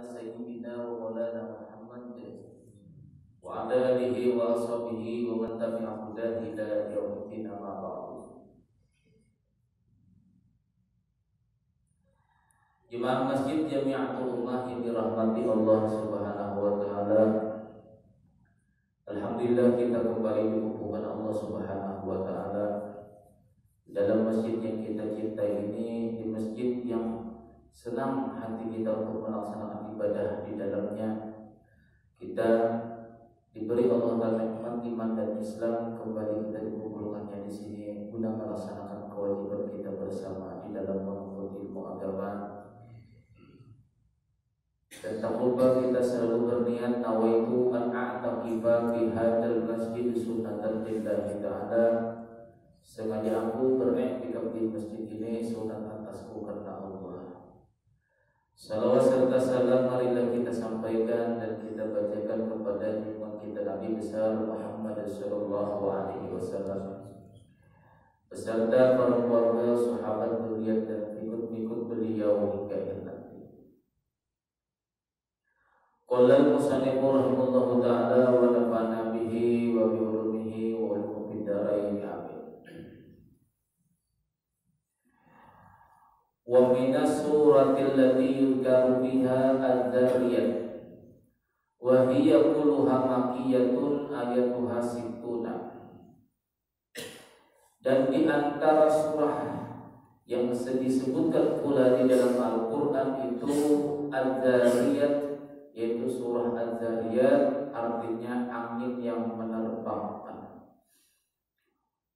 سيدنا ومولانا محمد وعلى آله وأصحابه ومن تبع هداه إلى يوم الدين أما بعد. Jemaah Masjid Jami'atul Ummah yang dirahmati Allah Subhanahu wa taala. Alhamdulillah kita kembali dikumpulkan Allah Subhanahu wa taala dalam masjid yang kita cintai ini, di masjid yang senang hati kita untuk melaksanakan ibadah di dalamnya. Kita diberi Allah Ta'ala nikmat iman dan Islam, kembali kita dikumpulkannya di sini guna melaksanakan kewajiban kita bersama di dalam menuntut ilmu agama. Dan tak lupa kita selalu berniat nawaitu an a'taqifa fi hadzal masjid sunnatan lillahi ta'ala. Sengaja aku beriktikaf di masjid ini sunat atasku karena Allah. Salawat serta salam marilah kita sampaikan dan kita bacakan kepada junjungan kita Nabi besar Muhammad sallallahu alaihi wasallam beserta para keluarga, sahabat, dzurriyyah dan pengikut beliau hingga akhir nanti. Qala al-musannifu rahimahullahu ta'ala wa nafa'ana bihi wa bi ulumihi wa ulum fid dharain amin. Wa minas suratil lati yuzkaru fiha adz-dzariyat wa hiya kulluha makkiyatun ayatuha sittuna. Dan di antara surah yang disebutkan pula di dalam Al-Qur'an itu adz-dzariyat, yaitu surah adz-dzariyat, artinya angin yang menerbangkan.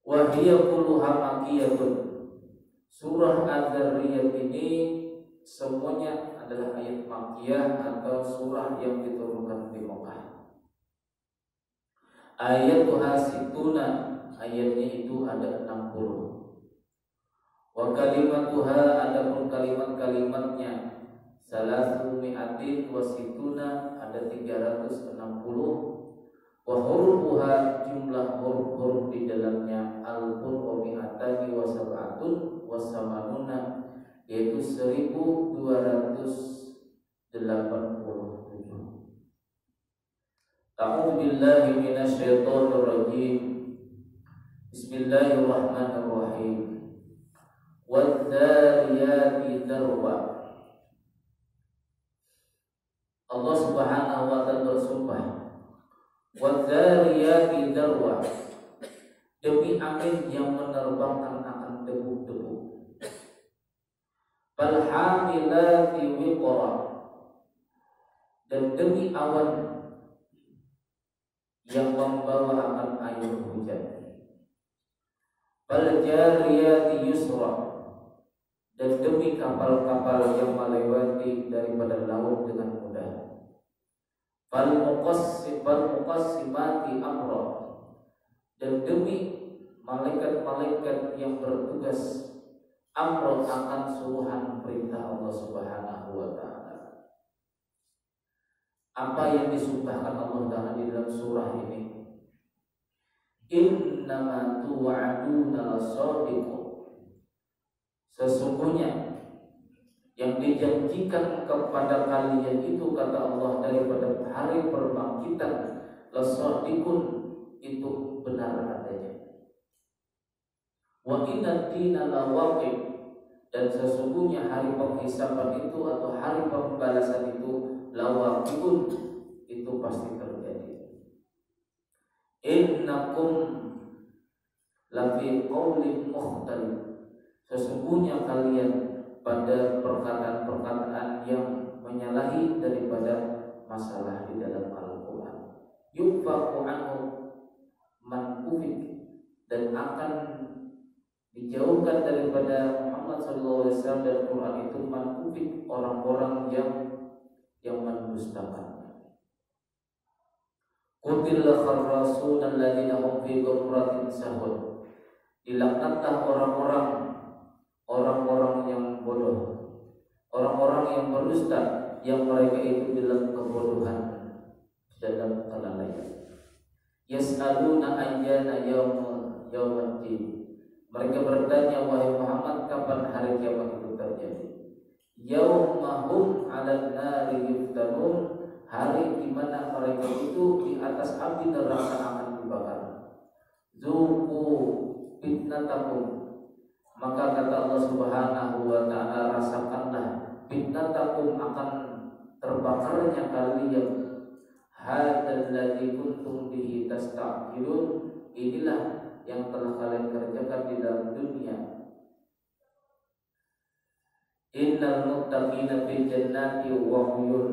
Wa hiya kulluha makkiyatun. Surah adz-dzariyat ini semuanya adalah ayat makkiyah atau surah yang diturunkan di Mekah. Ayatuha sittuna, ayatnya itu ada 60. Wa kalimatuha, adapun kalimat-kalimatnya salasu mi'atin wa situna, ada 360. Wa hurufuha, jumlah huruf-huruf di dalamnya alfun wa mi'atani wa sab'atun wa samanuna, yaitu 1287. A'udzu billahi minasyaitonir rajim. Bismillahirrahmanirrahim. Wadz-dzariyati dzarwa. Allah Subhanahu wa ta'ala bersumpah, wadz-dzariyati dzarwa, demi angin yang menerbangkan akan debu-debu. Fal hamilati wiqra, dan demi awan yang membawa akan air hujan. Fal jariyati yusra, dan demi kapal-kapal yang melewati daripada laut dengan mudah. Fal muqassimati amra, dan demi malaikat-malaikat yang bertugas amra akan suruhan perintah Allah Subhanahu wa ta'ala. Apa yang disumpahkan Allah Ta'ala di dalam surah ini? Innama tu'aduna lasadiqun, sesungguhnya yang dijanjikan kepada kalian itu, kata Allah, daripada hari perbangkitan, lasadiqun, itu benar adanya. Wa inna dina lawaqi, dan sesungguhnya hari penghisaban itu atau hari pembalasan itu lawaqiun, itu pasti terjadi. Innakum lafi qaulin mukhtalif, sesungguhnya kalian pada perkataan-perkataan yang menyalahi daripada masalah di dalam Al-Quran. Yufaqu anhu man ufik, dan akan dijauhkan daripada Muhammad sallallahu alaihi wasallam dan Quran itu man ufik, orang-orang yang mendustakannya. Qutil kharrasun alladziina hum fi ghurratin sahun, dilaknatlah orang-orang yang bodoh, orang-orang yang berdusta, yang mereka itu dalam kebodohan, dalam kelalaian. Yas'aluna ayyana yaumaddin, mereka bertanya, wahai Muhammad, kapan hari kiamat itu terjadi? Yaumahum 'alan nari yuftanun, api neraka akan dibakar. Zuqu fitnatakum, maka kata Allah Subhanahu wa taala, rasakanlah fitnatakum, akan terbakarnya kalian. Hadzal ladzi kuntum bihi tasta'jilun, inilah yang telah kalian kerjakan di dalam dunia. Innal muttaqina fi jannati wa uyun,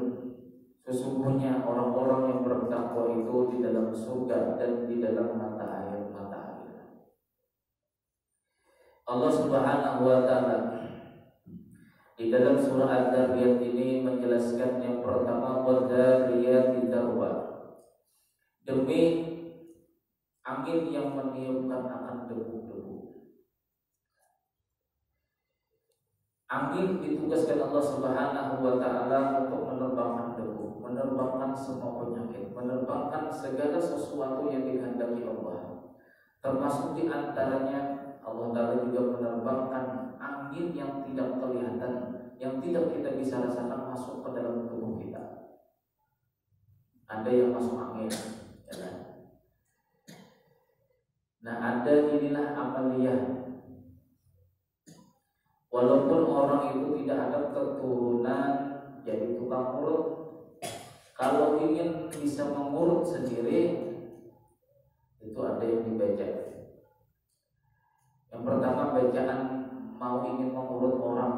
sesungguhnya orang-orang yang bertakwa itu di dalam surga dan di dalam mata air. Allah Subhanahu wa taala di dalam surah Ad-Dariyat ini menjelaskan yang pertama, wadhariyati dzarwa, demi angin yang meniupkan akan debu-debu. Angin ditugaskan Allah Subhanahu wa taala untuk menerbangkan debu, menerbangkan semua penyakit, menerbangkan segala sesuatu yang dikehendaki Allah. Termasuk di antaranya Allah Ta'ala juga menerbangkan angin yang tidak kelihatan, yang tidak kita bisa rasakan masuk ke dalam tubuh kita. Ada yang masuk angin, ya kan? Nah, ada inilah amaliyah. Walaupun orang itu tidak ada keturunan jadi tukang urut, kalau ingin bisa mengurut sendiri, itu ada yang dibaca. Yang pertama, bacaan mau ingin mengurut orang.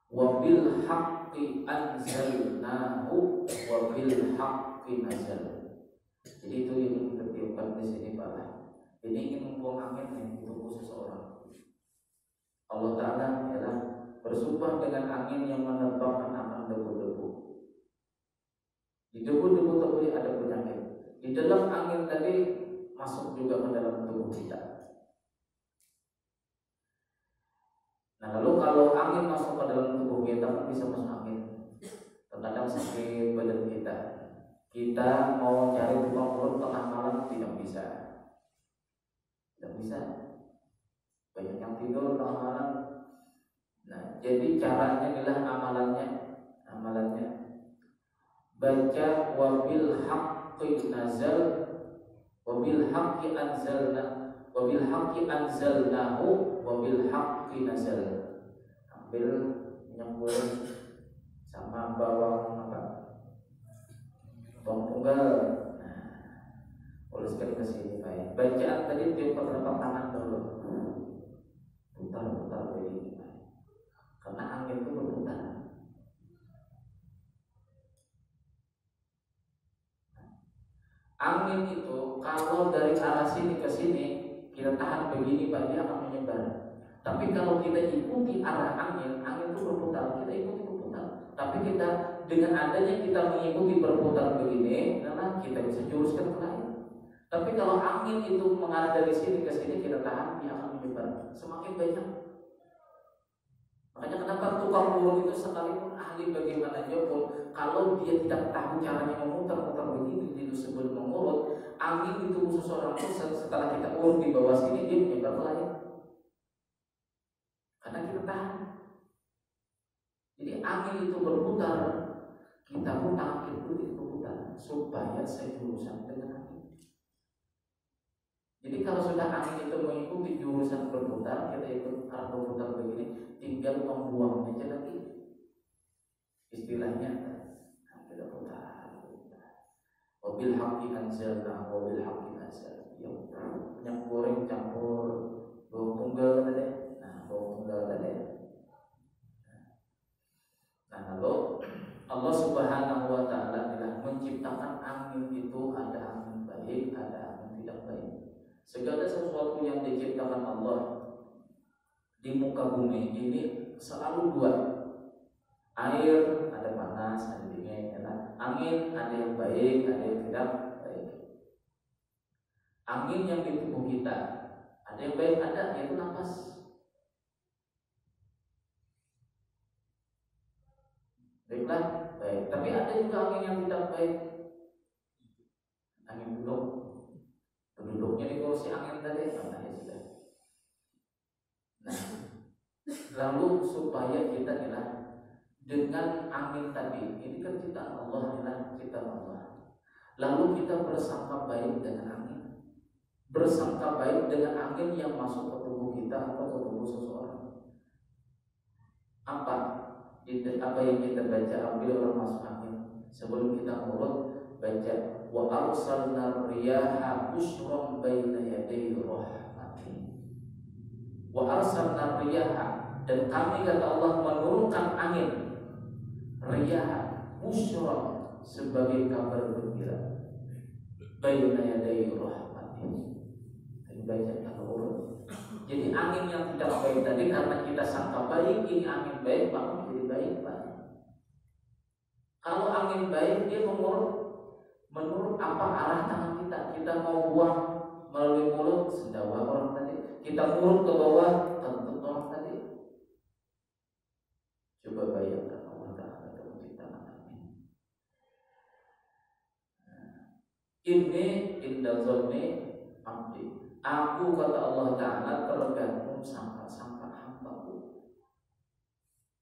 Wabil haqqi anzalnahu wabil haqqi nazal. Jadi itu yang ditiupkan di sini Pak. Jadi ingin membuang angin yang itu khusus orang. Allah Ta'ala ialah bersumpah dengan angin yang menerbangkan akan debu-debu. Di debu-debu tadi ada penyakit. Di dalam angin tadi masuk juga ke dalam tubuh kita. Nah, lalu kalau angin masuk ke dalam tubuh kita, kan bisa masuk angin. Terkadang sakit badan kita. Kita mau cari tukang urut tengah malam tidak bisa. Tidak bisa. Banyak yang tidur tengah malam. Nah, jadi caranya adalah amalannya baca wabil haqqi nazal wabil haqqi anzalna wabil haqqi anzalnahu wabil haqqi nazal. Ambil minyak goreng sama bawang tunggal. Nah, oleskan ke sini Pak. Bacaan tadi tiup telapak tangan dulu. Putar-putar begini. Karena angin itu berputar. Angin itu kalau dari arah sini ke sini kita tahan begini Pak, dia akan menyebar. Tapi kalau kita ikuti arah angin itu berputar, kita ikuti berputar. Tapi kita dengan adanya kita mengikuti berputar begini, karena kita bisa juruskan ke lain. Tapi kalau angin itu mengarah dari sini ke sini kita tahan, dia akan menyebar. Semakin banyak. Makanya kenapa tukang urut itu sekalipun ahli bagaimananya pun, kalau dia tidak tahu caranya memutar-mutar begini itu sebelum mengurut, angin itu khusus orang pun setelah kita urut di bawah sini dia menyebar ke lain. Karena kita tahan. Jadi angin itu berputar, kita pun tangan kita itu berputar supaya sejurusan dengan angin. Jadi kalau sudah angin itu mengikuti jurusan berputar, kita ikut arah berputar begini, tinggal membuangnya aja lagi. Istilahnya kita putar. Wabil haqqi anzalna wabil haqqi nazal. Minyak goreng campur bawang tunggal tadi. Nah, bawang tunggal tadi. Nah, lalu Allah Subhanahu wa taala telah menciptakan angin itu, ada angin baik, ada angin tidak baik. Segala sesuatu yang diciptakan Allah di muka bumi ini selalu dua. Air ada panas, ada dingin, ya kan? Angin ada yang baik, ada yang tidak baik. Angin yang di tubuh kita ada yang baik, ada yaitu nafas. Baiklah, baik. Tapi ada juga angin yang tidak baik. Angin duduk. Duduknya di kursi angin tadi, namanya sudah. Lalu supaya kita dengan angin tadi, ini kan ciptaan Allah, ciptaan Allah. Lalu kita bersangka baik dengan angin, bersangka baik dengan angin yang masuk ke tubuh kita atau ke tubuh seseorang. Apa yang kita baca, ambil orang masuk angin. Sebelum kita mulai baca, wa arsalna riyaha busyran baina yaday rahmati. Wa arsalna riyaha, dan kami kata Allah menurunkan angin, riyaha busyran, sebagai kabar gembira, baina yaday rahmati. Baca al-Qur'an. Jadi angin yang tidak baik tadi karena kita sangka baik, ini angin baik, maka menjadi baik, Pak. Kalau angin baik, dia menurut apa arah tangan kita. Kita mau buang melalui mulut, sendawa orang tadi. Kita urut ke bawah, kentut orang tadi. Coba bayangkan Allah Ta'ala menciptakan angin. Ini indah zonni abdi. Aku, kata Allah Ta'ala, tergantung sangka-sangka hambaku.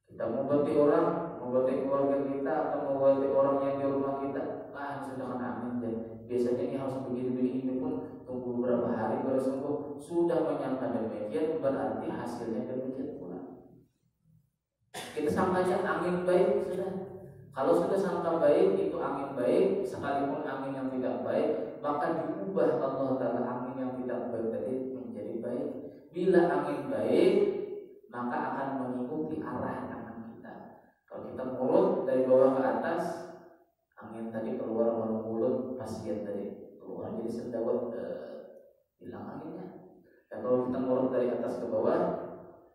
Kita mengobati orang, mengobati keluarga kita, atau mengobati orang yang di rumah kita, sudah kena angin deh. Biasanya ini harus begini-begini, ini pun tunggu beberapa hari baru sembuh. Sudah menyangka demikian, berarti hasilnya demikian pula. Kita sangkanya angin baik sudah. Kalau sudah sangka baik, itu angin baik, sekalipun angin yang tidak baik, maka diubah Allah Ta'ala angin yang tidak baik tadi menjadi baik. Bila angin baik, maka akan mengikuti arah tangan kita. Kalau kita mulut dari bawah ke atas, angin tadi keluar melalui mulut pasien tadi, keluar jadi sendawa, hilang anginnya. Dan kalau kita mulut dari atas ke bawah,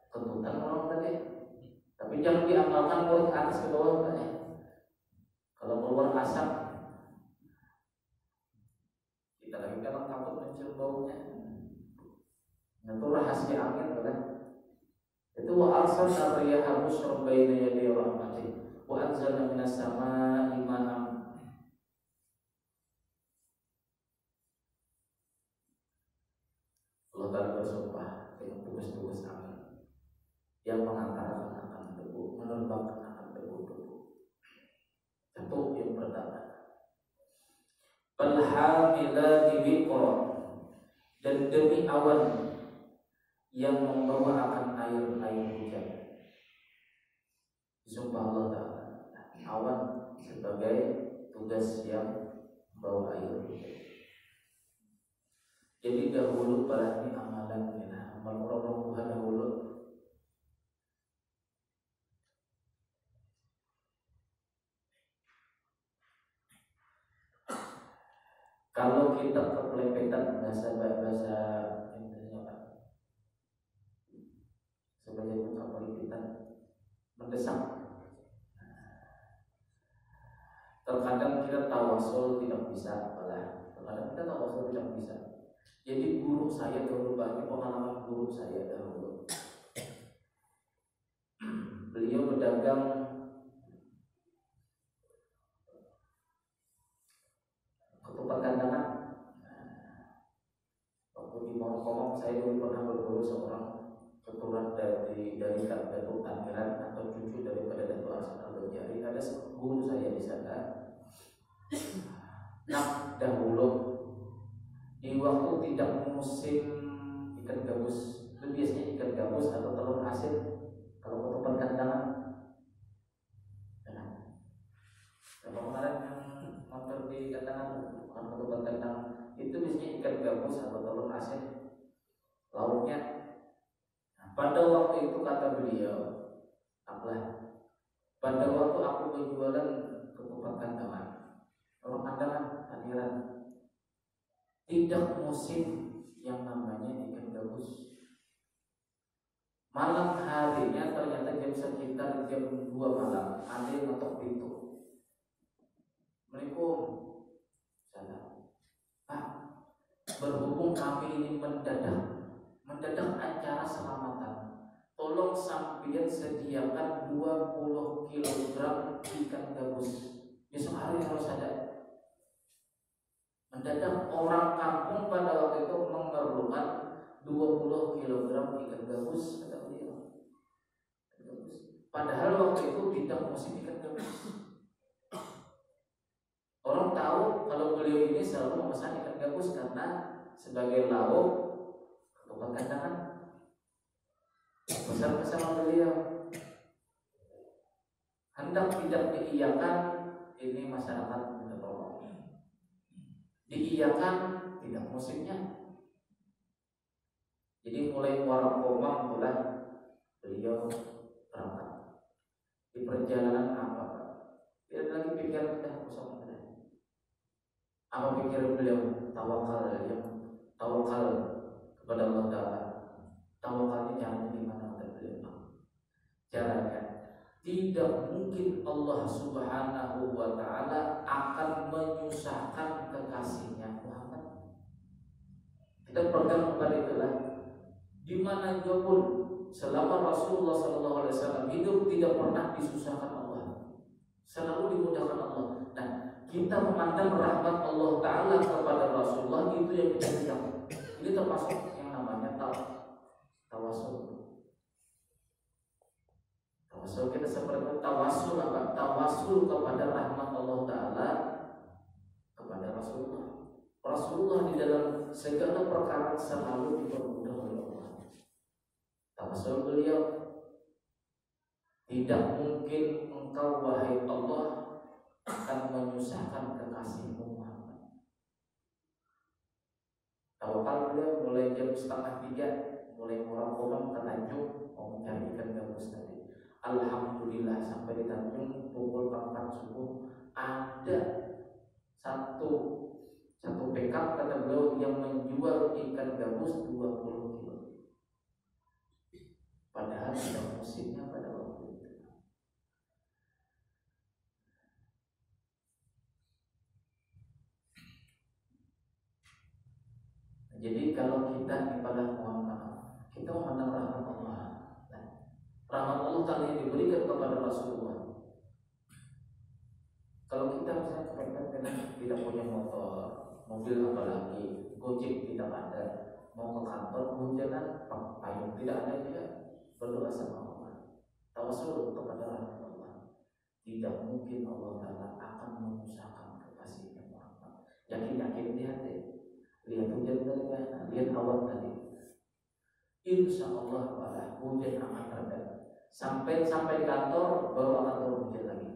kentutan orang tadi. Tapi jangan diamalkan mulut ke atas ke bawah, kalau keluar asap, kita lagi dalam takut mencium baunya. Itu rahasia angin, kan? Itu wa arsalna riyaha busyran baina yaday rahmati wa anzalna minas samaa'i ma'an. Allah Ta'ala bersumpah dengan tugas-tugas angin yang mengantarkan akan debu, menerbangkan akan debu-debu. Satu yang pertama, falhamilati wiqra, dan demi awan yang membawa akan air hujan. Disumpah Allah Ta'ala, awan sebagai tugas yang membawa air hujan. Jadi dahulu pada ini amalan, amal orang-orang Tuhan dahulu. Kalau kita kepelepetan bahasa Indonesia, Pak, sebagai buka pelepetan mendesak. Terkadang kita tawasul tidak bisa, terkadang kita tawasul tidak bisa. Jadi guru saya dahulu, bagi pengalaman guru saya dahulu, beliau berdagang ketupat kandangan. Waktu di Hongkong saya dulu pernah berguru seorang keturunan dari Datuk Tangiran atau cucu daripada Datuk Arsan Al-Bajari. Ada guru saya di sana. Nah, dahulu di waktu tidak musim ikan gabus, itu biasanya ikan gabus atau telur asin. Kalau ketupat kandangan, kalau kemarin yang motor di kandangan, bukan ketupat kandangan, itu biasanya ikan gabus atau telur asin, lauknya. Nah, pada waktu itu kata beliau, pada waktu aku berjualan ketupat kandangan, telur kandangan, Tangiran, tidak musim yang namanya ikan gabus. Malam harinya ternyata sekitar jam 2 malam ada yang ngetok pintu. Assalamualaikum. Salam. Pak, berhubung kami ini mendadak acara selamatan, tolong sampeyan sediakan 20 kg ikan gabus. Besok hari harus ada. Mendadak orang kampung pada waktu itu memerlukan 20 kg ikan gabus, kata beliau. Padahal waktu itu bidang musik ikan gabus. Orang tahu kalau beliau ini selalu memesan ikan gabus karena sebagai lauk ketupat kandangan. Pesan-pesan beliau hendak tidak diiyakan, ini masyarakat minta tolong. Diiyakan tidak musiknya. Jadi mulai warung komang mulai beliau berangkat. Di perjalanan apa Pak? Tidak lagi pikiran kita kosong saja. Apa pikiran beliau? Tawakal tawakal kepada Allah Ta'ala. Tawakalnya caranya gimana kata beliau? Caranya tidak mungkin Allah Subhanahu wa Ta'ala akan menyusahkan kekasihnya Muhammad. Kita pegang kepada itulah. Di mana juga pun selama Rasulullah SAW hidup tidak pernah disusahkan Allah, selalu dimudahkan Allah. Nah, kita memandang rahmat Allah Ta'ala kepada Rasulullah itu yang kita lihat. Ini termasuk yang namanya tawasul. Tawasul kita seperti tawasul apa? Tawasul kepada rahmat Allah Ta'ala kepada Rasulullah. Rasulullah di dalam segala perkara selalu dipermudah oleh Allah. Tawasul beliau, tidak mungkin engkau wahai Allah akan menyusahkan kekasihmu Muhammad. Tawakal beliau mulai jam 2:30, mulai orang komang ke Tanjung mau mencari ikan gabus tadi. Alhamdulillah sampai di Tanjung pukul 4 subuh ada satu pickup kata beliau yang menjual ikan gabus 20 kilo. Padahal ada musimnya pada waktu itu. Jadi kalau kita ibadah mohon maaf, kita memandang rahmat Allah. Nah, rahmat Allah Ta'ala yang diberikan kepada Rasulullah. Kalau kita misalnya kepengen tidak punya motor, mobil apalagi, Gojek tidak ada, mau ke kantor hujanan, payung tidak ada juga, berdoa sama Allah. Tawasul kepada rahmat Allah. Tidak mungkin Allah Ta'ala akan menyusahkan kekasihnya Muhammad. Yakin lihat deh. Lihat hujan dari mana? Lihat awan tadi. Insya Allah pada hujan akan reda. Sampai kantor baru akan turun hujan lagi.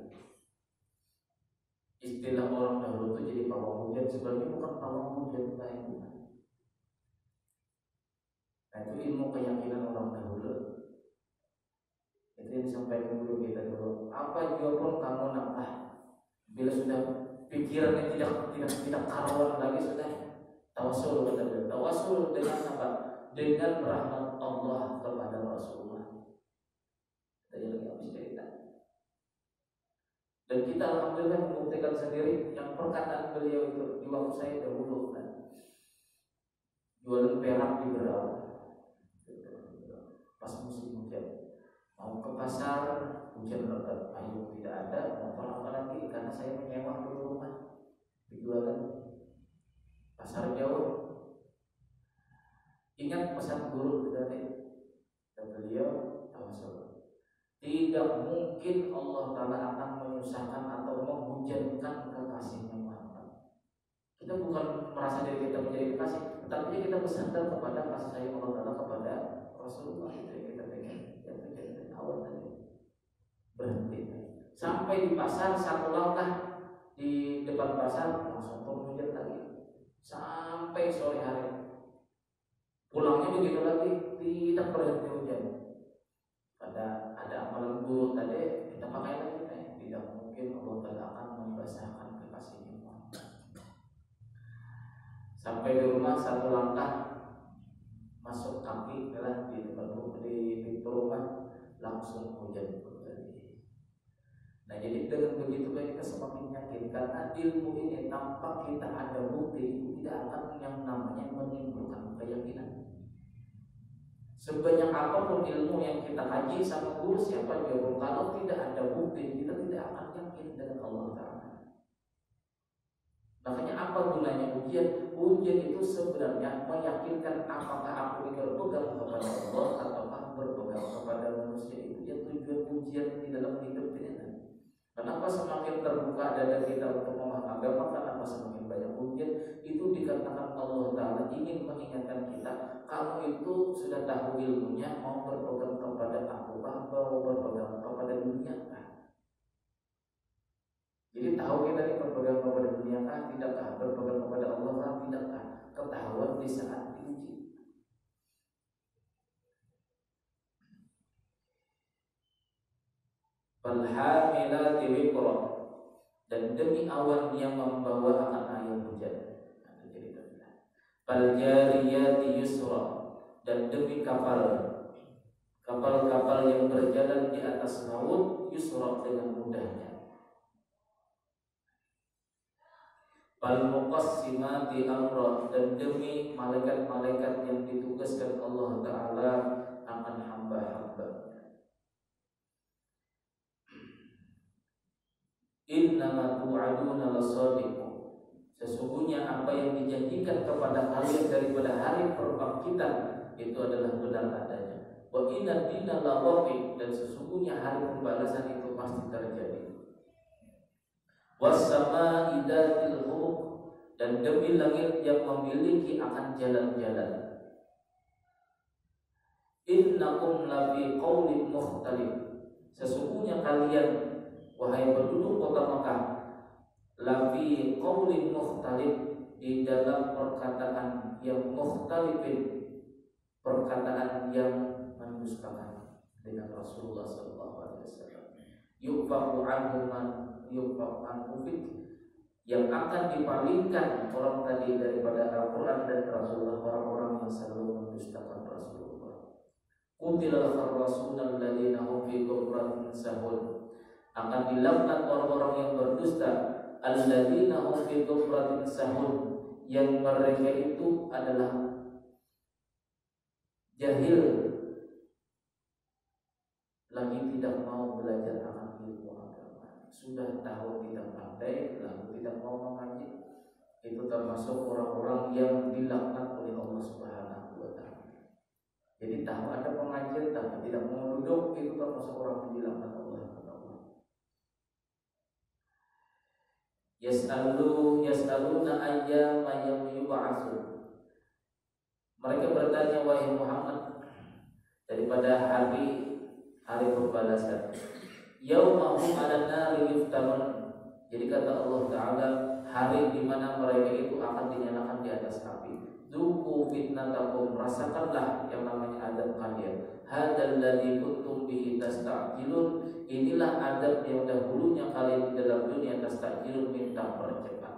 Istilah orang dahulu itu jadi pawang hujan, sebenarnya bukan pawang hujan lain. Nah itu ilmu keyakinan orang dahulu. Itu yang disampaikan guru kita dulu. Apa juga pun kamu nampak, bila sudah pikirannya tidak karuan lagi sudah. Tawasul kata beliau. Tawasul dengan apa? Dengan rahmat Allah kepada Rasulullah. Tadi lagi habis cerita. Dan kita alhamdulillah membuktikan sendiri yang perkataan beliau itu di waktu saya dahulu kan. Jualan perak di Berau. Pas musim hujan. Mau ke pasar hujan lebat, payung tidak ada, motor apa lagi karena saya menyewa dulu rumah. Dijualan pasar jauh. Ingat pesan guru tadi dan beliau tawasul. Tidak mungkin Allah Ta'ala akan menyusahkan atau menghujankan kekasihnya Muhammad. Kita bukan merasa diri kita menjadi kekasih, tetapi kita bersandar kepada kasih sayang Allah Ta'ala kepada Rasulullah. Itu yang kita pengen. Yang terjadi awal tadi berhenti sampai di pasar, satu langkah di depan pasar langsung turun hujan lagi. Sampai sore hari pulangnya begitu lagi, tidak berhenti hujan. Ada amalan guru tadi kita pakai lagi. Tidak mungkin Allah Ta'ala akan membasahkan kekasihnya. Sampai di rumah satu langkah masuk kaki adalah di depan rumah, di pintu rumah langsung hujan kembali. Nah jadi dengan begitu kita semakin yakin karena ilmu ini tanpa kita ada bukti itu tidak akan yang namanya menimbulkan keyakinan. Sebanyak apapun ilmu yang kita kaji sama guru siapa juga, kalau tidak ada bukti kita tidak akan yakin dengan Allah Ta'ala. Makanya apa gunanya ujian? Ujian itu sebenarnya meyakinkan apakah aku ini berpegang kepada Allah ataukah berpegang kepada manusia. Itu ya tujuan ujian dada kita untuk memahami agama. Kenapa semakin banyak ujian? Itu dikatakan Allah Ta'ala ingin mengingatkan kita, kamu itu sudah tahu ilmunya, mau berpegang kepada aku, mau berpegang kepada dunia kan? Jadi tahu kita ini berpegang kepada dunia kan? Tidakkah? Berpegang kepada Allah kan? Tidakkah? Ketahuan di saat diuji. Falhamilati wiqra, dan demi awan yang membawa akan air hujan. Faljariyati yusra, dan demi kapal-kapal yang berjalan di atas laut, yusra dengan mudahnya. Falmuqassimati amra, dan demi malaikat-malaikat yang ditugaskan Allah Ta'ala akan hamba-hamba. Innama tu'aduna lasadiq, sesungguhnya apa yang dijanjikan kepada kalian daripada hari perbangkitan itu adalah benar adanya. Wa inna dina lawaqi, dan sesungguhnya hari pembalasan itu pasti terjadi. Was-sama'i dzatil hubuq, dan demi langit yang memiliki akan jalan-jalan. Innakum lafi qaulin mukhtalif, sesungguhnya kalian wahai penduduk kota Mekah, lafi qaulin mukhtalif, di dalam perkataan yang mukhtalifin, perkataan yang mendustakan dengan Rasulullah sallallahu alaihi wasallam. Yufaku anhu man yufaku anhu fit, yang akan dipalingkan orang tadi daripada Al-Quran dan Rasulullah, orang-orang yang selalu mendustakan Rasulullah. Qutilal kharrasunal ladzina hum fi ghaflatin sahun, akan dilaknat orang-orang yang berdusta, alladzina hum fi ghaflatin sahun, yang mereka itu adalah jahil, lagi tidak mau belajar akan ilmu agama, sudah tahu tidak pandai lalu tidak mau mengaji. Itu termasuk orang-orang yang dilaknat oleh Allah Subhanahu wa Ta'ala. Jadi tahu ada pengajian tapi tidak mau duduk, itu termasuk orang yang dilaknat Allah. Yas'aluna ayyama yub'atsun, mereka bertanya wahai Muhammad daripada hari pembalasan. Yaumahum 'alan nari yuftanun, jadi kata Allah Ta'ala, hari di mana mereka itu akan dinyalakan di atas api. Dzuqu fitnatakum, rasakanlah yang namanya adab kalian. Hadzal ladzi kuntum bihi tasta'jilun, inilah adab yang dahulunya kalian di dalam dunia tasta'jilun, minta percepat.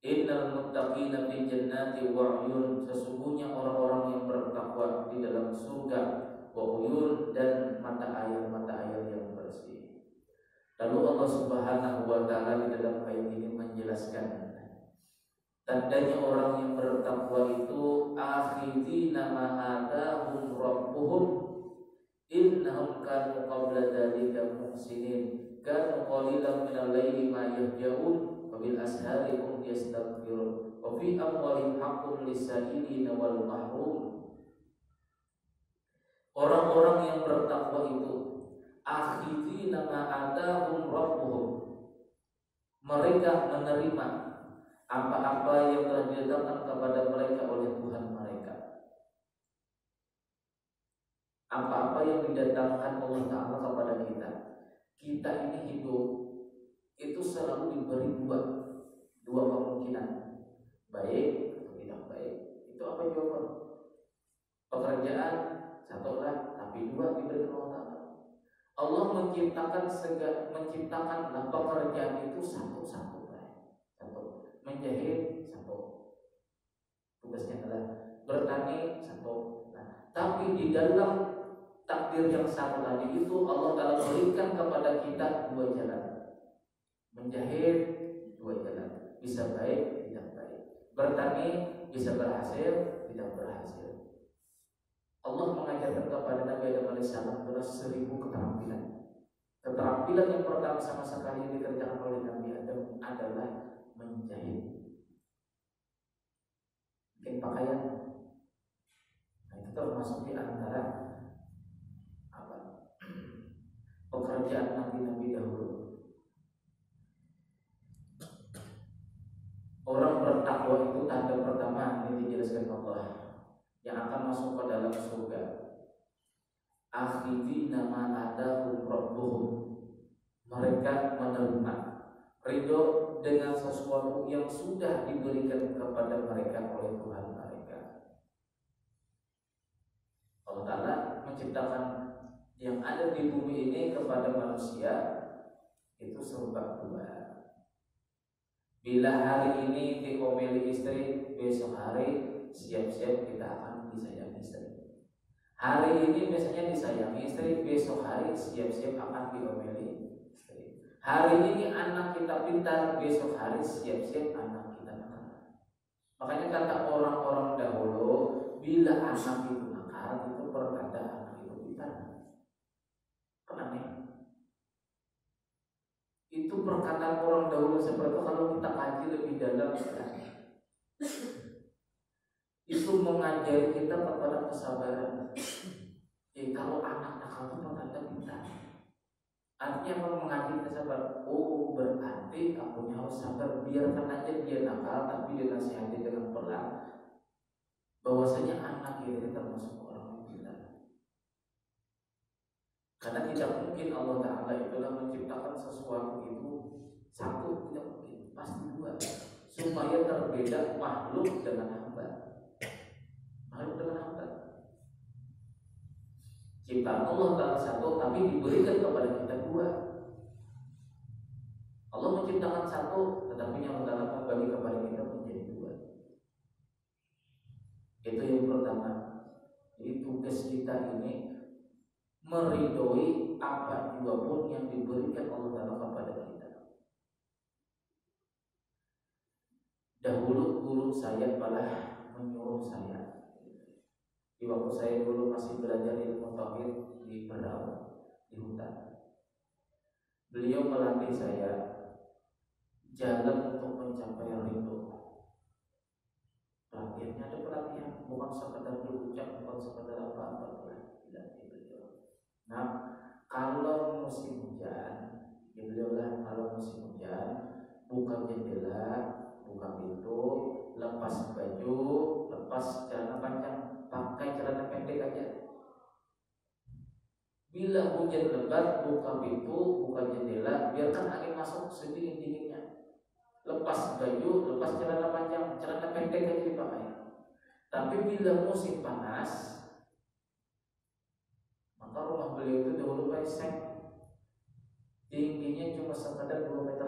Innal muttaqina fi jannati wa 'uyun, sesungguhnya orang-orang yang bertakwa di dalam surga, wa 'uyun, dan mata air yang bersih. Lalu Allah Subhanahu wa Ta'ala di dalam ayat ini menjelaskan tandanya orang yang bertakwa itu, akhidina ma atahum rabbuhum innahum kanu qabla dzalika muhsinin kanu qalilan minal laili ma yahjaun wa bil ashari hum yastaghfirun wa fi amwalihim haqqun lis-sa'ilina wal mahrum. Orang-orang yang bertakwa itu, akhidina ma atahum rabbuhum, mereka menerima apa-apa yang telah didatangkan kepada mereka oleh Tuhan mereka. Apa-apa yang didatangkan Allah Ta'ala kepada kita. Kita ini hidup itu selalu diberi dua kemungkinan, baik atau tidak baik. Itu apa jawaban? Pekerjaan satu lah, tapi dua diberi Allah Ta'ala. Allah menciptakan pekerjaan itu satu. Menjahit satu, tugasnya adalah bertani satu. Nah, tapi di dalam takdir yang satu tadi itu Allah Ta'ala berikan kepada kita dua jalan. Menjahit dua jalan, bisa baik, tidak baik. Bertani bisa berhasil, tidak berhasil. Allah mengajarkan kepada Nabi Adam AS 1000 keterampilan. Keterampilan yang pertama sama sekali yang dikerjakan oleh Nabi Adam adalah menjahit, bikin pakaian. Nah, itu termasuk di antara pekerjaan nabi-nabi dahulu. yang akan masuk ke dalam surga. Akhidina ma atahum rabbuhum, mereka menerima ridho dengan sesuatu yang sudah diberikan kepada mereka oleh Tuhan mereka. Allah Ta'ala menciptakan yang ada di bumi ini kepada manusia itu serba dua. Bila hari ini diomeli istri, besok hari siap-siap kita akan disayangi istri. Hari ini biasanya disayangi istri, besok hari siap-siap akan diomeli istri. Hari ini anak kita pintar, besok hari siap-siap anak kita nakal. Makanya kata orang-orang dahulu, bila anak itu nakal, itu pertanda anak itu pintar. Kenapa? Itu perkataan orang dahulu seperti itu. Kalau kita kaji lebih dalam, itu mengajari kita kepada kesabaran. Kalau anak nakal itu pertanda pintar. Artinya kalau mengaji kita sabar. Oh, berarti aku harus sabar. Biarkan aja dia nakal, tapi dinasihati dengan pelan. Bahwasanya anak ini termasuk orang yang pintar. Karena tidak mungkin Allah Ta'ala itulah menciptakan sesuatu itu satu, tidak mungkin, pasti dua, supaya terbeda makhluk dengan hamba. Makhluk dengan hamba. Ciptaan Allah Ta'ala satu, tapi diberikan kepada kita dua. Allah menciptakan satu, tetapi yang Allah Ta'ala membagi kepada kita menjadi dua. Itu yang pertama. Jadi tugas kita ini meridhoi apa juga pun yang diberikan Allah Ta'ala kepada kita. Dahulu guru saya malah menyuruh saya, di waktu saya dulu masih belajar ilmu tauhid di Berau, di hutan. Beliau melatih saya jalan untuk mencapai ridho. Pelatihannya ada pelatihan, bukan sekedar berucap, bukan sekedar apa-apa. Nah, kalau musim hujan, ya beliaulah kalau musim hujan, buka jendela, buka pintu, lepas baju, lepas celana panjang, pakai celana pendek aja. Bila hujan lebat, buka pintu, buka jendela, biarkan angin masuk sedingin-dinginnya. Lepas baju, lepas celana panjang, celana pendek aja dipakai. Tapi bila musim panas, maka rumah beliau itu dahulu pesek, tingginya cuma sekitar 2,5 meter.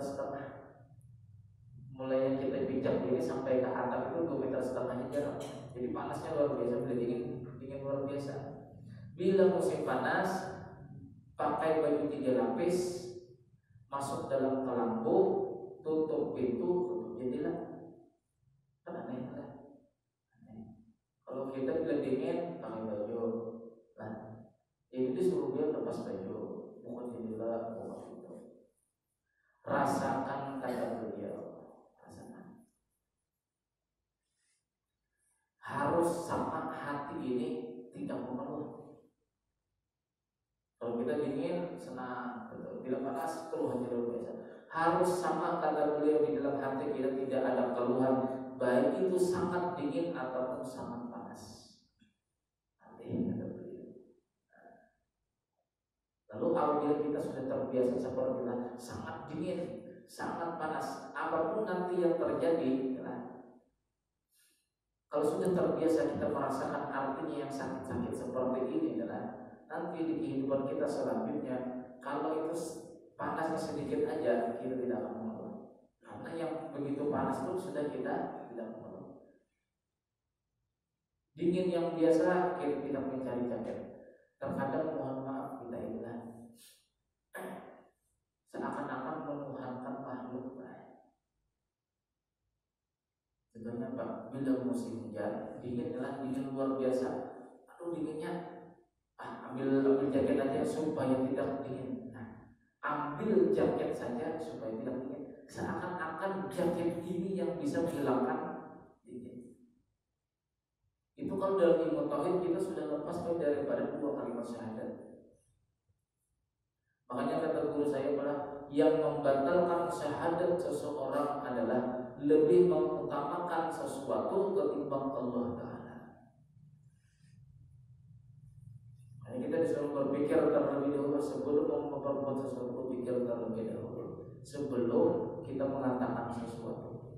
Mulai yang kita pijak ini sampai ke atap itu 2,5 meter jarak. Jadi panasnya luar biasa, bila dingin luar biasa. Bila musim panas, pakai baju 3 lapis, masuk dalam kelambu, tutup pintu, tutup jendela. Kan aneh lah. Kalau kita bila dingin pakai baju, nah itu disuruh dia lepas baju, buka jendela, buka pintu. Rasakan kata beliau, rasakan. Harus sama hati ini tidak mengeluh. Kalau kita dingin senang, bila panas keluhan luar biasa. Harus sama kata beliau di dalam hati kita tidak ada keluhan, baik itu sangat dingin ataupun sangat panas. Artinya kata beliau. Lalu apabila kita sudah terbiasa seperti itu, sangat dingin, sangat panas, apapun nanti yang terjadi, kalau sudah terbiasa kita merasakan artinya yang sakit-sakit seperti ini, nanti di kehidupan kita selanjutnya, kalau itu panasnya sedikit aja, kita tidak akan mengeluh. Karena yang begitu panas pun sudah kita tidak mengeluh. Dingin yang biasa kita tidak mencari jaket. Terkadang mohon maaf kita inilah seakan-akan menuhankan makhluk. Contohnya Pak, bila musim hujan, dingin luar biasa. Aduh dinginnya, ambil jaket aja supaya tidak dingin. Nah, ambil jaket saja supaya tidak dingin. Seakan-akan jaket ini yang bisa menghilangkan dingin. Itu kalau dalam ilmu tauhid kita sudah lepas daripada 2 kalimat syahadat. Makanya kata guru saya adalah yang membatalkan syahadat seseorang adalah lebih mengutamakan sesuatu ketimbang Allah Ta'ala. Nah, kita disuruh berpikir terlebih dahulu sebelum memperbuat sesuatu, pikir terlebih dahulu sebelum kita mengatakan sesuatu.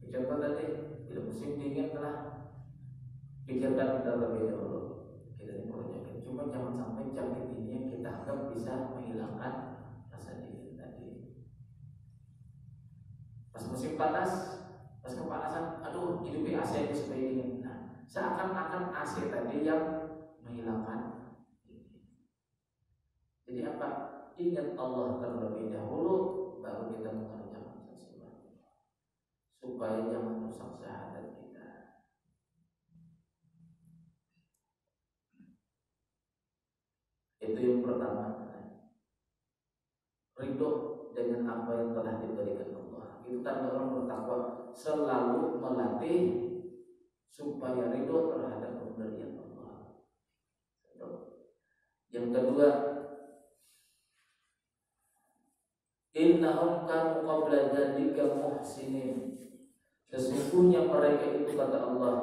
Contoh tadi, bila musim dingin telah pikirkan terlebih dahulu. Kita ini perlu jaket. Cuma jangan sampai jaket ini yang kita anggap bisa menghilangkan rasa dingin tadi. Pas musim panas, pas kepanasan, aduh hidupi AC itu supaya dingin. Nah, seakan-akan AC tadi yang menghilangkan dingin. Jadi apa? Ingat Allah terlebih dahulu, baru kita mengerjakan sesuatu, supaya jangan rusak syahadat kita. Itu yang pertama. Ridho dengan apa yang telah diberikan Allah. Itu tanda orang bertakwa, selalu melatih supaya ridho terhadap pemberian Allah. Yang kedua, innahum kanu qabla dzalika muhsinin. Sesungguhnya mereka itu, kata Allah,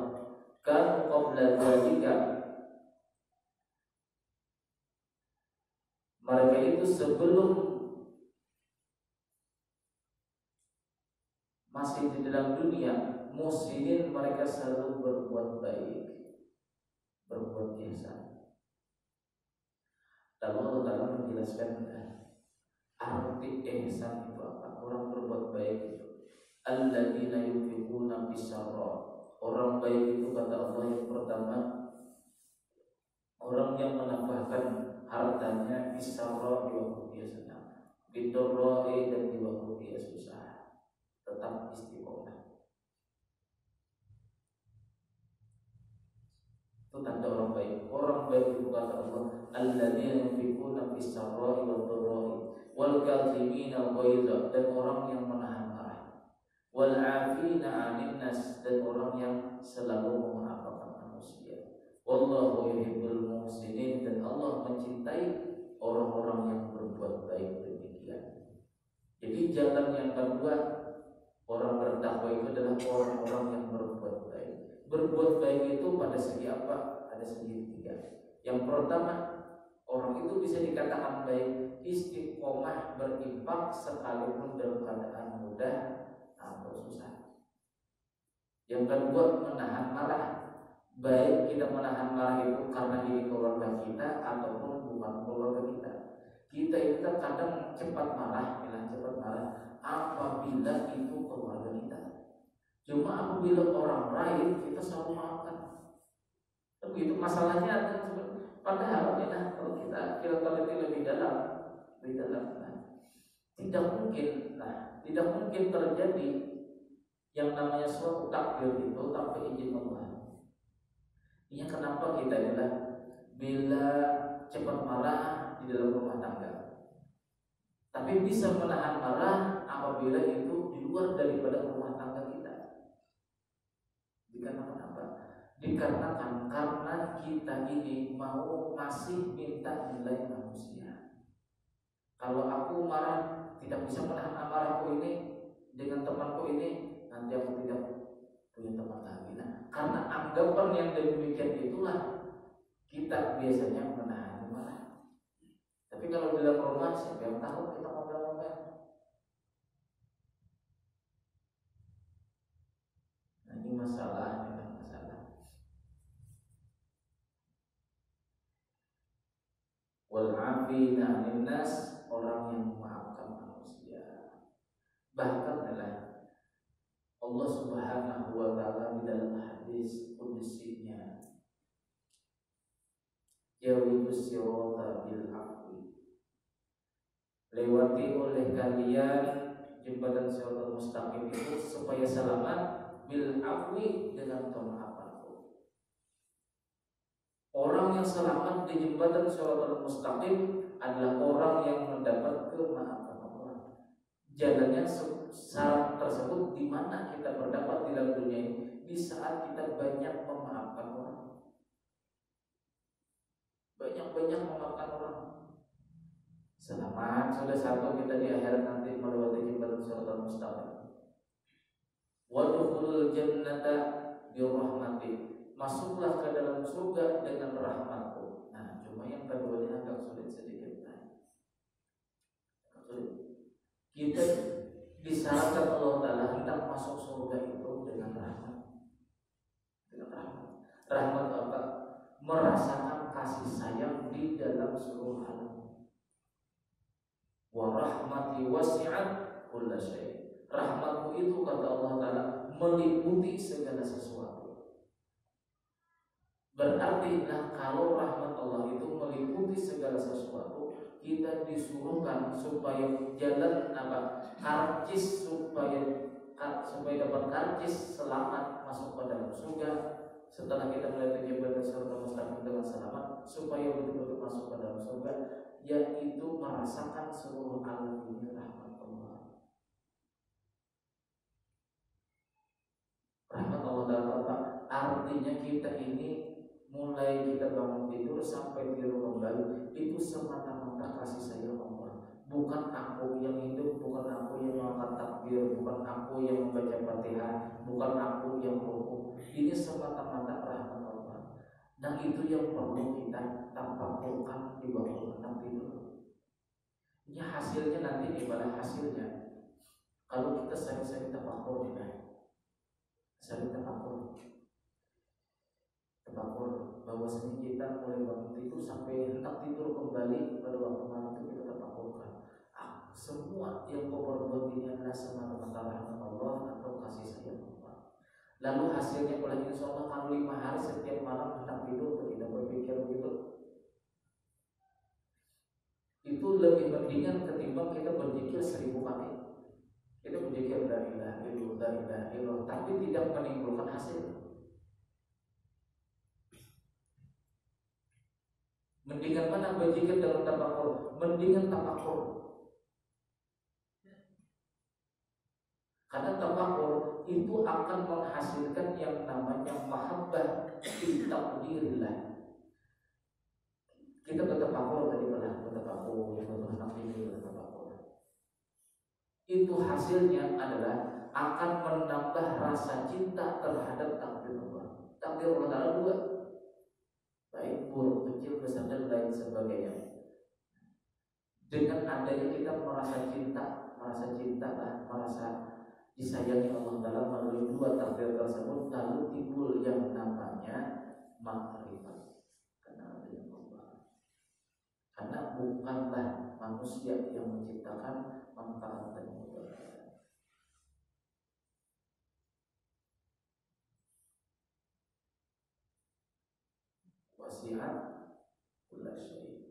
kanu qabla dzalika, mereka itu sebelum masih di dalam dunia, muhsinin, mereka selalu berbuat baik, berbuat ihsan. Dan Allah Ta'ala menjelaskan arti ihsan itu apa? Orang berbuat baik itu alladzina yunfiquna bisyarra. Orang baik itu, kata Allah, yang pertama, orang yang menambahkan hartanya bisyarra, di waktu dia senang, bidorroi, dan di waktu dia susah, tetap istiqomah. Itu tanda orang baik. Orang baik itu, kata Allah, alladzina yunfiquna bisyarra wad dharra'i wal kadhimina al-ghaidha, dan orang yang menahan marah, wal 'afina 'anil nas, dan orang yang selalu memaafkan manusia. Wallahu yuhibbul muhsinin, dan Allah mencintai orang-orang yang berbuat baik demikian. Jadi jalan yang kedua orang bertakwa itu adalah orang-orang yang berbuat baik. Berbuat baik itu pada segi apa? Ada segi tiga. Yang pertama, orang itu bisa dikatakan baik istiqomah berinfak sekalipun dalam keadaan mudah atau susah. Yang kedua, menahan marah. Baik kita menahan marah itu karena ini keluarga kita ataupun bukan keluarga kita. Kita itu kadang cepat marah, apabila itu keluarga kita. Cuma apabila orang lain, kita selalu maafkan. Begitu masalahnya. Padahal kalau kita teliti lebih dalam, tidak mungkin terjadi yang namanya suatu takdir itu tanpa izin Allah. Ini kenapa kita adalah bila cepat marah di dalam rumah tangga, tapi bisa menahan marah apabila itu di luar daripada rumah tangga kita. Dikarenakan karena kita ini mau masih minta nilai manusia. Kalau aku marah, tidak bisa menahan amarahku ini dengan temanku ini, nanti aku tidak punya teman lagi. Nah, karena anggapan yang demikian itulah kita biasanya menahan marah. Tapi kalau di dalam rumah, siapa yang tahu kita ngomel-ngomel? Nah, ini masalah. Wal 'afina 'anil nas, orang yang memaafkan manusia. Bahkan adalah Allah Subhanahu wa taala di dalam hadis qudsinya, Yawidus sirata bil 'afwi, lewati oleh kalian jembatan siratal mustaqim itu supaya selamat bil 'afwi, dengan pemaafan. Orang yang selamat di jembatan siratal mustaqim adalah orang yang mendapat kemaafan Allah. Jalannya syarat tersebut di mana kita berdapat di dalam dunia ini, di saat kita banyak memaafkan orang. Banyak memaafkan orang. Selamat sudah satu kita di akhirat nanti melewati jembatan siratal mustaqim. Wadkhulul jannata bi rahmati, masuklah ke dalam surga dengan rahmatku. Nah, Cuma yang kedua ini agak sulit sedikit. Kita disyaratkan Allah Ta'ala hendak masuk surga itu dengan rahmat. Dengan rahmat. Rahmat apa? Merasakan kasih sayang di dalam seluruh alam. Wa rahmati wasi'at kulla syai'. Rahmatku itu kata Allah Ta'ala meliputi segala sesuatu. Berarti kalau rahmat Allah itu meliputi segala sesuatu, kita disuruhkan supaya jalan karcis supaya dapat karcis selamat masuk ke dalam surga. Setelah kita melewati jembatan Shiratal Mustaqim dengan selamat, supaya betul-betul masuk ke dalam surga, yaitu merasakan seluruh alam ini rahmat Allah. Rahmat Allah dalam apa? Artinya kita ini mulai kita bangun tidur sampai tidur kembali itu semata-mata kasih sayang Allah. Bukan aku yang hidup, bukan aku yang mengangkat takbir, bukan aku yang membaca Fatihah, bukan aku yang rukuk. Ini semata-mata rahmat Allah. Dan itu yang perlu kita tampakkan di waktu kita tidur. Ini hasilnya nanti ibadah hasilnya. Kalau kita sering-sering tafakur, sering tafakur bahwasanya kita mulai bangun tidur sampai hendak tidur kembali pada waktu malam itu kita tafakurkan. Semua yang kau perbuat ini adalah semata-mata rahmat Allah atau kasih sayang Allah. Lalu hasilnya mulai insya Allah kalau 5 hari setiap malam hendak tidur tidak berpikir begitu. Itu lebih mendingan ketimbang kita berzikir 1000 kali. Kita berzikir la ilaha illallah tapi tidak menimbulkan hasil. Mendingan mana berzikir dalam tafakur? Mendingan tafakur. Karena tafakur itu akan menghasilkan yang namanya mahabbah fi taqdirillah. Kita bertafakur tadi bertafakur, itu hasilnya adalah akan menambah rasa cinta terhadap takdir Allah. Takdir Allah Ta'ala dua, baik buruk, kecil, besar dan lain sebagainya. Dengan adanya kita merasa disayangi Allah Ta'ala melalui dua takdir tersebut, lalu timbul yang namanya makrifat. Karena bukanlah manusia yang menciptakan manfaat dan mudarat. Wasiat kulla syai'.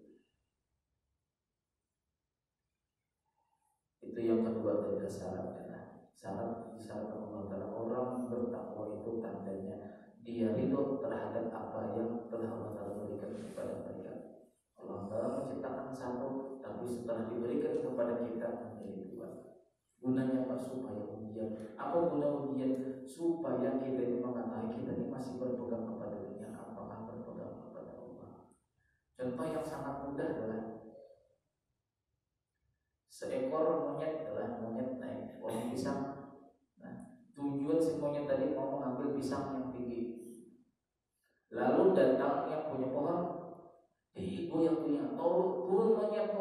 Itu yang kedua dari syaratnya. Syarat Allah Ta'ala orang bertakwa itu tandanya dia ridho terhadap apa yang telah Allah Ta'ala berikan kepada mereka. Allah Ta'ala menciptakan satu, tapi setelah diberikan kepada kita menjadi dua. Gunanya apa? Supaya ujian. Apa guna ujian? Supaya kita ini mengetahui kita ini masih berpegang kepada dunia, apakah berpegang kepada Allah. Contoh yang sangat mudah adalah seekor monyet naik pohon pisang. Nah, tujuan si monyet tadi mau mengambil pisang yang tinggi. Lalu datang yang punya pohon, ibu yang punya, turun monyet,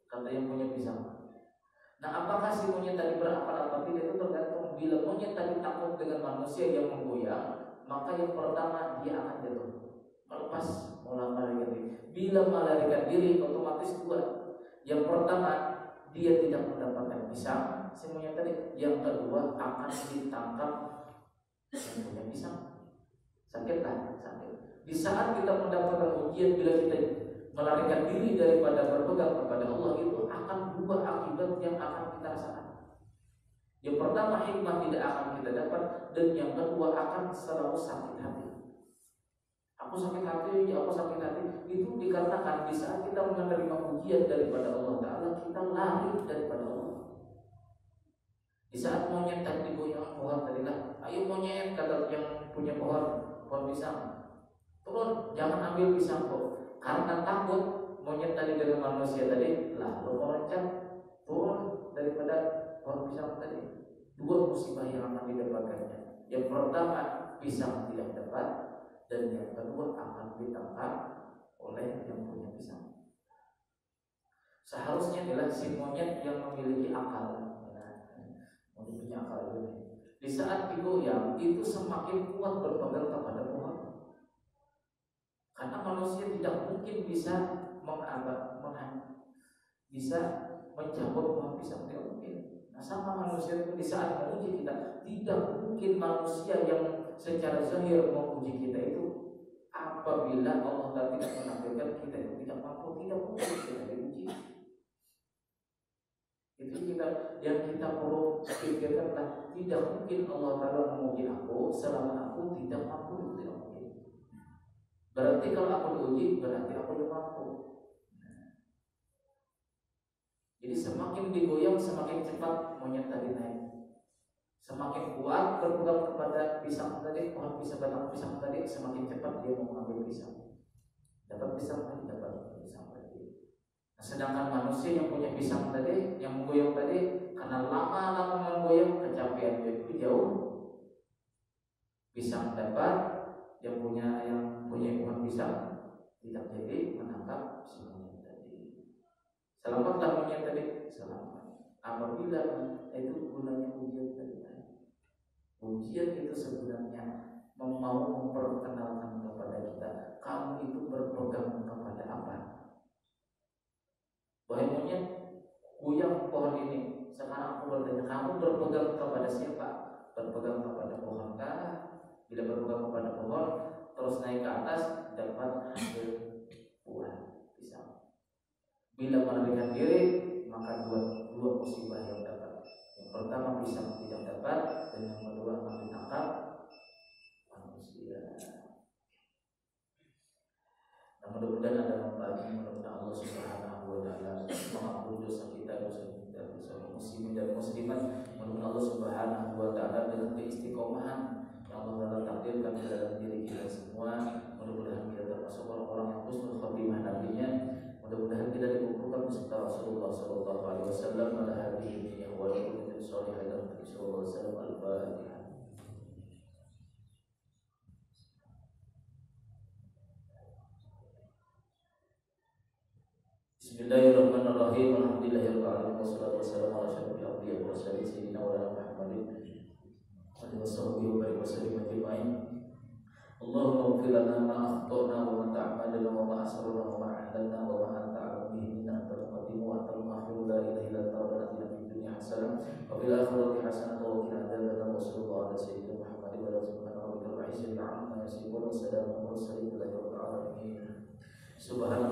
kata yang punya pisang. Nah, apakah si monyet tadi berakal atau tidak itu tergantung. Bila monyet tadi takut dengan manusia yang menggoyang, maka yang pertama dia akan jatuh, melepas, melarikan diri. Bila melarikan diri, otomatis dua. Yang pertama dia tidak mendapatkan pisang, si monyet tadi. Yang kedua akan ditangkap yang punya pisang. Sakit. Di saat kita mendapatkan ujian, bila kita melarikan diri daripada berpegang kepada Allah, itu akan dua akibat yang akan kita rasakan. Yang pertama, hikmah tidak akan kita dapat, dan yang kedua akan selalu sakit hati. Aku sakit hati, itu dikarenakan di saat kita menerima ujian daripada Allah Ta'ala, kita lari daripada Allah. Di saat monyet tadi digoyang pohon tadi lah, ayo monyet, kata yang punya pohon pisang, turun, jangan ambil pisang kok. Karena takut monyet tadi dengan manusia tadi, lalu meloncat turun daripada pohon pisang tadi. Dua musibah yang akan didapatkannya. Yang pertama, pisang tidak dapat, dan yang kedua akan ditangkap oleh yang punya pisang. Seharusnya adalah si monyet yang memiliki akal, memiliki akal ini. Di saat digoyang itu semakin kuat berpegang kepada pohon. Karena manusia tidak mungkin bisa bisa mencabut pohon pisang, tidak mungkin. Nah, sama manusia itu di saat menguji kita, tidak mungkin manusia yang secara zahir menguji kita itu apabila Allah tidak menampilkan kita itu tidak mampu, tidak mungkin kita diuji. Itu yang kita perlu pikirkanlah, tidak mungkin Allah Ta'ala menguji aku selama aku tidak mampu, itu tidak mungkin. Berarti kalau aku diuji, berarti aku tidak mampu. Jadi semakin digoyang semakin cepat monyet tadi naik. Semakin kuat berpegang kepada pisang tadi, pohon pisang, batang pisang tadi, semakin cepat dia mau mengambil pisang. Dapat pisang tadi, dapat pisang tadi. Nah, sedangkan manusia yang punya pisang tadi, yang menggoyang tadi, karena lama-lama menggoyang kecapean dia itu jauh. Pisang dapat, yang punya pohon pisang tidak jadi menangkap si monyet tadi. Selamatlah monyet tadi, selamat. Apabila itu gunanya ujian tadi. Ujian itu sebenarnya mau memperkenalkan kepada kita, kamu itu berpegang kepada apa? Wahai monyet, goyang pohon ini. Sekarang aku bertanya, kamu berpegang kepada siapa? Berpegang kepada pohon kah? Bila berpegang kepada pohon, terus naik ke atas, dapat hasil buah pisang. Bila melarikan diri, maka dua musibah yang dapat. Yang pertama pisang tidak dapat, dan yang kedua akan ditangkap manusia. Nah, mudah-mudahan ada manfaatnya. Mudah-mudahan Allah Subhanahu wa Ta'ala mengampuni dosa kita, dosa muslimin dan muslimat. Mudah-mudahan Allah Subhanahu wa Ta'ala dengan keistiqomahan yang Allah Ta'ala takdirkan dalam diri kita semua, mudah-mudahan kita termasuk orang-orang yang husnul khotimah nantinya. Mudah-mudahan kita dikumpulkan beserta Rasulullah Sallallahu Alaihi Wasallam pada hari ini yang walaupun itu soleh dan Sallallahu Alaihi Wasallam. Al-Fatihah. Bismillahirrahmanirrahim. Alhamdulillahirabbil alamin wassalatu wassalamu ala asyrofil anbiya'i wal mursalin sayyidina wa Muhammadin wa alihi wasallam ajma'in. Allahumma ighfir lana ma akhtana wa ma ta'ammadna wa ma asrarna wa ma a'lanna wa ma anta a'lamu bihi minna antal muqaddim wa antal mu'akhir, la ilaha illa anta rabbana atina fid dunya hasanah wa fil akhirati hasanah wa qina adzabannar. Wassallallahu ala sayyidina Muhammadin wa ala alihi wa sahbihi wa sallam. Amma yasifun wa salamun ala mursalin walhamdulillahi rabbil alamin. Subhanallah.